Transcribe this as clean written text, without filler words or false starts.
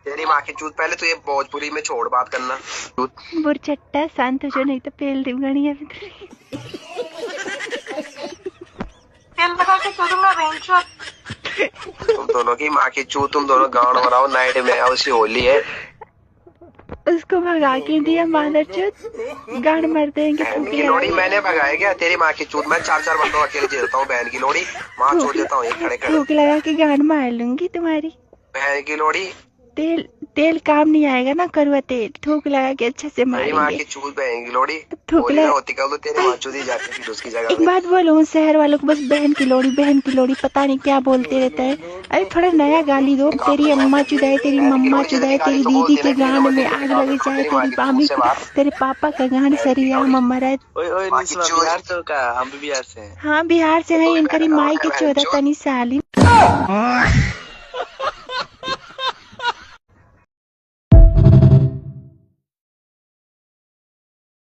तेरी माँ की चूत। पहले तो ये भोजपुरी में छोड़ बात करना। बुरचट्टा शांत हो जो, नहीं तो पेल दी गणी है। तेल लगा के चूदूंगा बेंचो। तुम दोनों की माँ की चूत, तुम दोनों गाँव मराओ नाइट में। उसी होली है। उसको भगा के दिया मादर चोद, गाड़ मर देंगे। बहन की लोड़ी मैंने भगाया क्या? तेरी माँ की चूत। मैं 4-4 बंदों अकेले जीतता हूँ। बहन की लोड़ी माँ चोद देता हूँ ये खड़े खड़े। थूक लगा के गाड़ मार लूंगी तुम्हारी। बहन की लोड़ी। तेल तेल काम नहीं आएगा ना, कड़वा तेल। थूक लगा के अच्छे से तेरी माँ मारेंगे। की चूत बहन की लोड़ी। थूक होली लगा। ना होती कल तो तेरी माँ चूत ही जाती थी उसकी जगह एक में। बात बोलूं, शहर वालों को बस बहन की लोड़ी पता नहीं क्या बोलते रहता है। अरे थोड़ा नया गाली दो। तेरी अम्मा चुदाए, तेरी बहन की मम्मा लोड़ी चुदाए, जितनी गाली तेरी तो दीदी बोलती के ना, एक गांड नंबर में टीवी आग निकाल लग देता हूँ जाए, तेरी माँ तेरी की चूत मामी से को, बाहर। तेरे पापा का गांड बहन की सरिया लोड़ी। मम्मा रहे। ओए माँ की निस्मा चूत। बिहार तो का, हम भी बिहार से हैं। हाँ बिहार से है, तो भी इनकरी बहन माई के बहन चौदह चूत। तनी साली।